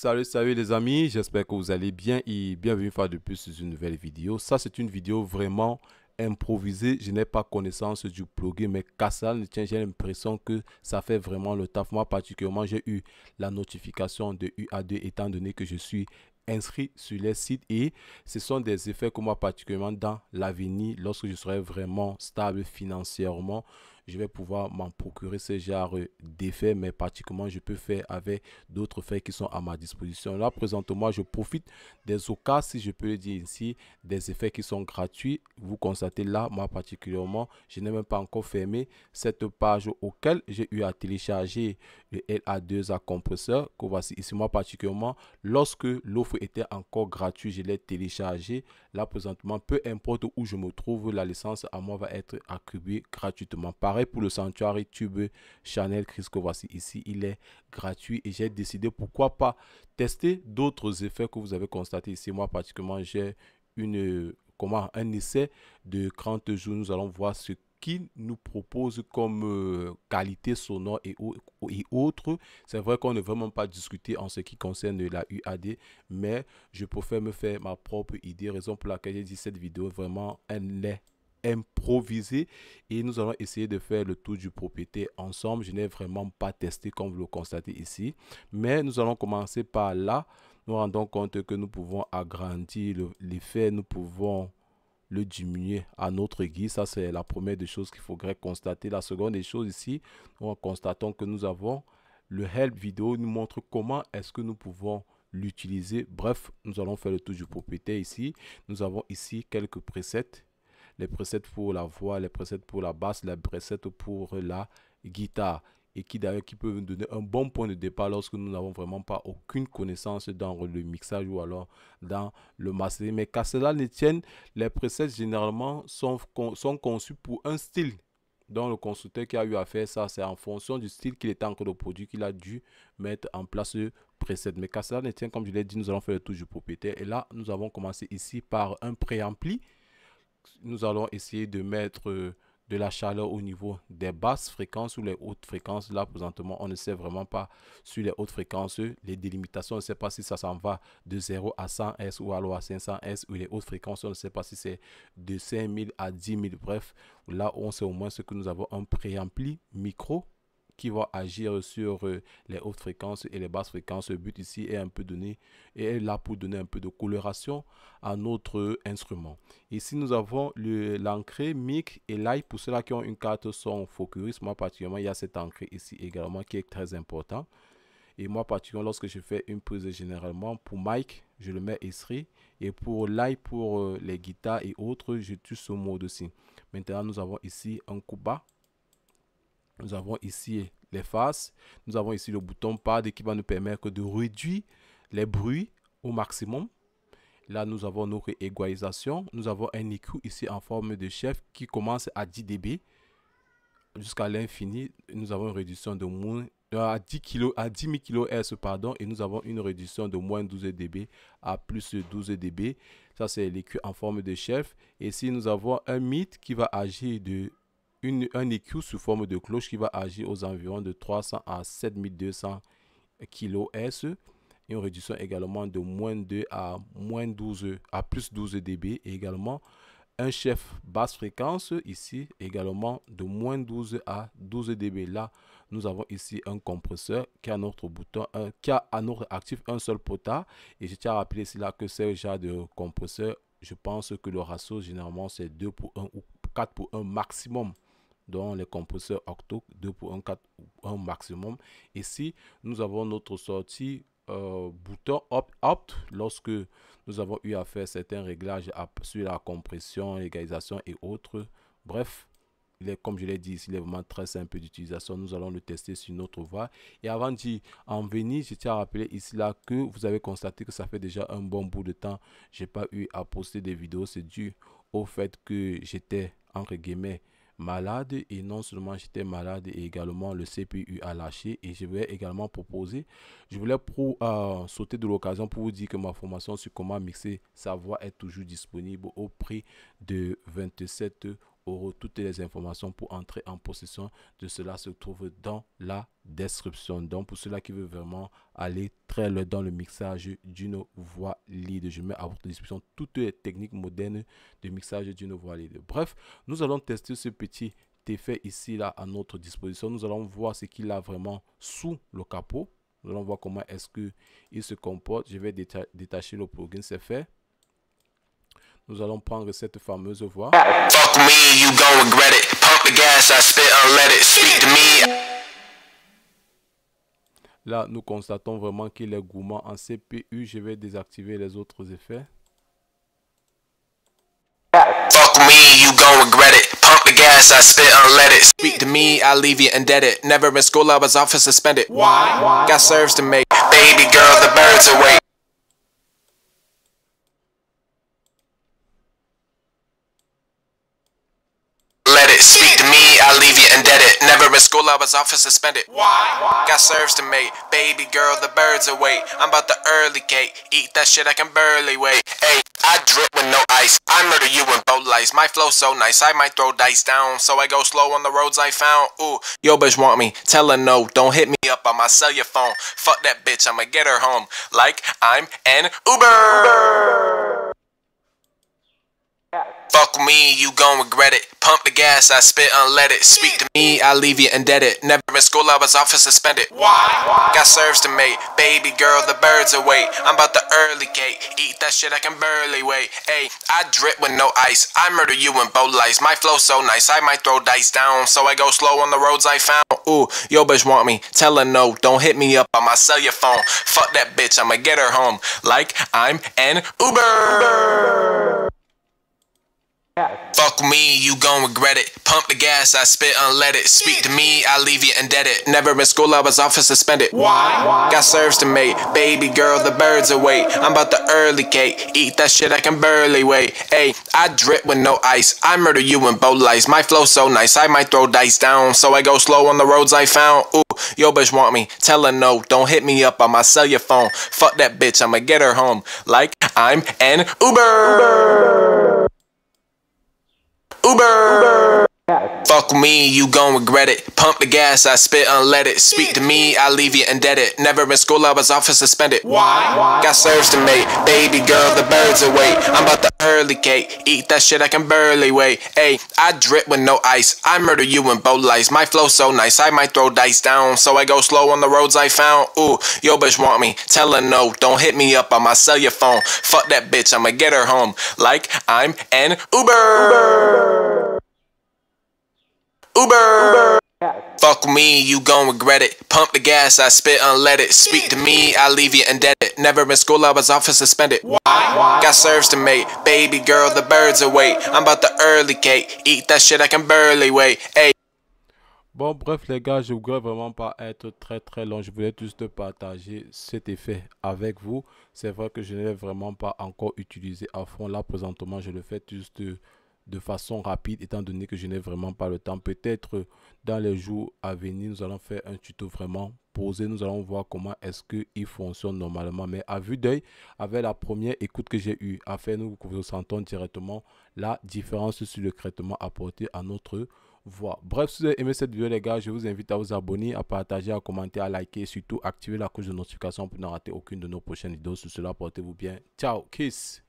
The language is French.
Salut les amis, j'espère que vous allez bien et bienvenue une fois de plus sur une nouvelle vidéo. Ça c'est une vidéo vraiment improvisée, je n'ai pas connaissance du plugin mais Casal, tiens, j'ai l'impression que ça fait vraiment le taf. Moi particulièrement, j'ai eu la notification de UA2 étant donné que je suis inscrit sur les sites et ce sont des effets que moi particulièrement dans l'avenir, lorsque je serai vraiment stable financièrement, je vais pouvoir m'en procurer ce genre d'effets, mais particulièrement je peux faire avec d'autres faits qui sont à ma disposition. Là, présentement, je profite des occasions, si je peux le dire ici, des effets qui sont gratuits. Vous constatez là, moi particulièrement, je n'ai même pas encore fermé cette page auquel j'ai eu à télécharger le LA2A compresseur, que voici ici. Moi particulièrement, lorsque l'offre était encore gratuite, je l'ai téléchargé. Là, présentement, peu importe où je me trouve, la licence à moi va être attribuée gratuitement. Pareil pour le Sanctuary Tube Channel Chris, que voici ici, il est gratuit et j'ai décidé pourquoi pas tester d'autres effets que vous avez constaté ici. Moi particulièrement, j'ai un essai de 30 jours. Nous allons voir ce qu'il nous propose comme qualité sonore et autres. C'est vrai qu'on ne veut vraiment pas discuter en ce qui concerne la UAD, mais je préfère me faire ma propre idée, raison pour laquelle j'ai dit cette vidéo vraiment elle est improvisée et nous allons essayer de faire le tour du propriétaire ensemble. Je n'ai vraiment pas testé comme vous le constatez ici, mais nous allons commencer par là. Nous rendons compte que nous pouvons agrandir l'effet, nous pouvons le diminuer à notre guise. Ça, c'est la première des choses qu'il faudrait constater. La seconde des choses ici, nous constatons que nous avons le help vidéo, nous montre comment est-ce que nous pouvons l'utiliser. Bref, nous allons faire le tour du propriétaire ici. Nous avons ici quelques presets, les presets pour la voix, les presets pour la basse, les presets pour la guitare, et qui d'ailleurs qui peuvent nous donner un bon point de départ lorsque nous n'avons vraiment pas aucune connaissance dans le mixage ou alors dans le mastering. Mais qu'à cela ne tienne, les presets généralement sont conçus pour un style. Donc le constructeur qui a eu à faire ça, c'est en fonction du style qu'il était en train de produire qu'il a dû mettre en place ce preset. Mais qu'à cela ne tienne, comme je l'ai dit, nous allons faire le tour du propriétaire. Et là, nous avons commencé ici par un préampli. Nous allons essayer de mettre de la chaleur au niveau des basses fréquences ou les hautes fréquences. Là, présentement, on ne sait vraiment pas sur les hautes fréquences. Les délimitations, on ne sait pas si ça s'en va de 0 à 100 Hz ou alors à 500 Hz. Ou les hautes fréquences, on ne sait pas si c'est de 5000 à 10 000. Bref, là, on sait au moins ce que nous avons un préampli micro qui va agir sur les hautes fréquences et les basses fréquences. Le but ici est un peu donné et est là pour donner un peu de coloration à notre instrument. Ici, nous avons l'entrée mic et live. Pour ceux-là qui ont une carte son Focus, moi particulièrement, il y a cette entrée ici également qui est très important. Et moi particulièrement, lorsque je fais une prise généralement pour mic, je le mets ici. Et pour live, pour les guitares et autres, je tue ce mode aussi. Maintenant, nous avons ici un coup bas. Nous avons ici les faces. Nous avons ici le bouton pad qui va nous permettre de réduire les bruits au maximum. Là, nous avons notre égalisation. Nous avons un EQ ici en forme de chef qui commence à 10 dB jusqu'à l'infini. Nous avons une réduction de moins à 10 000 kHz pardon, et nous avons une réduction de moins 12 dB à plus 12 dB. Ça, c'est l'EQ en forme de chef. Et ici, nous avons un mid qui va agir de un EQ sous forme de cloche qui va agir aux environs de 300 à 7200 kHz. Une réduction également de moins 2 à moins 12 à plus 12 dB. Et également un chef basse fréquence ici également de moins 12 à 12 dB. Là, nous avons ici un compresseur qui a notre bouton, qui a à notre actif un seul potard. Et je tiens à rappeler ici là que ce genre de compresseur, je pense que le ratio généralement c'est 2 pour 1 ou 4 pour 1 maximum. Dans les compresseurs octo, 2 pour 1, 4 pour 1 maximum. Ici, nous avons notre sortie bouton opt lorsque nous avons eu à faire certains réglages sur la compression, l'égalisation et autres. Bref, comme je l'ai dit ici, il est vraiment très simple d'utilisation. Nous allons le tester sur notre voix. Et avant d'y en venir, je tiens à rappeler ici là que vous avez constaté que ça fait déjà un bon bout de temps. J'ai pas eu à poster des vidéos. C'est dû au fait que j'étais entre guillemets malade, et non seulement j'étais malade et également le CPU a lâché. Et je vais également proposer, je voulais sauter de l'occasion pour vous dire que ma formation sur comment mixer sa voix est toujours disponible au prix de 27 euros. Toutes les informations pour entrer en possession de cela se trouvent dans la description. Donc pour ceux-là qui veulent vraiment aller très loin dans le mixage d'une voix lead, je mets à votre disposition toutes les techniques modernes de mixage d'une voix lead. Bref, nous allons tester ce petit effet ici là à notre disposition. Nous allons voir ce qu'il a vraiment sous le capot. Nous allons voir comment est-ce que il se comporte. Je vais détacher le plugin, c'est fait. Nous allons prendre cette fameuse voix. Fuck me, you gon' regret it. Pump the gas, I spit and let it speak to me. Là, nous constatons vraiment qu'il est gourmand en CPU. Je vais désactiver les autres effets. Fuck me, you gon' regret it. Pump the gas, I spit and let it speak to me. I leave you indebted. Never in school, I was off and suspended. Why? Got serves to make. Baby girl, the birds away. Let it speak to me, I leave you indebted. Never in school, I was off and suspended. Why? Got serves to make. Baby girl, the birds away. I'm about the early cake. Eat that shit I can barely wait. Hey, I drip with no ice. I murder you in both lights. My flow so nice, I might throw dice down. So I go slow on the roads I found. Ooh, yo bitch want me, tell her no. Don't hit me up on my cellular phone. Fuck that bitch, I'ma get her home. Like I'm an Uber. Fuck me, you gon' regret it. Pump the gas, I spit and let it speak to me. I leave you indebted. Never in school, I was off and suspended. Why? Got serves to make. Baby girl, the birds away. I'm about the early cake. Eat that shit I can barely wait. Hey, I drip with no ice. I murder you in both lights. My flow so nice, I might throw dice down. So I go slow on the roads I found. Ooh, yo bitch want me, tell her no. Don't hit me up on my cellular phone. Fuck that bitch, I'ma get her home. Like I'm an Uber. Fuck me, you gon' regret it. Pump the gas, I spit and let it speak to me. I leave you indebted. Never in school, I was off and suspended. Why? Got serves to make. Baby girl, the birds away. I'm about the early cake. Eat that shit I can barely wait. Hey, I drip with no ice. I murder you in both lights. My flow so nice, I might throw dice down. So I go slow on the roads I found. Ooh, yo bitch want me, tell her no. Don't hit me up on my cellular phone. Fuck that bitch, I'ma get her home. Like I'm an Uber. Uber. Fuck me, you gon' regret it. Pump the gas, I spit and let it speak to me. I leave you indebted. Never in school, I was off and suspended. Why? Got serves to make. Baby girl, the birds away. I'm about the early cake. Eat that shit I can barely wait. Hey, I drip with no ice. I murder you in both lights. My flow so nice, I might throw dice down. So I go slow on the roads I found. Ooh, yo bitch want me, tell her no. Don't hit me up on my cellular phone. Fuck that bitch, I'ma get her home. Like I'm an Uber. Uber. Fuck me, you gon' regret it. Pump the gas, I spit and let it speak to me. I leave you indebted. Never in school, I was off and suspended. Why? Got serves to make. Baby girl, the birds away. I'm about the early cake. Eat that shit I can barely wait. Hey. Bon, bref les gars, je ne voudrais vraiment pas être très long. Je voulais juste partager cet effet avec vous. C'est vrai que je ne l'ai vraiment pas encore utilisé à fond. Là, présentement, je le fais juste de façon rapide, étant donné que je n'ai vraiment pas le temps. Peut-être dans les jours à venir, nous allons faire un tuto vraiment posé. Nous allons voir comment est-ce qu'il fonctionne normalement. Mais à vue d'œil, avec la première écoute que j'ai eu à faire, nous ressentons directement la différence sur le traitement apporté à notre voix. Bref, si vous avez aimé cette vidéo les gars, je vous invite à vous abonner, à partager, à commenter, à liker et surtout activer la cloche de notification pour ne rater aucune de nos prochaines vidéos. Sur cela, portez-vous bien. Ciao, kiss.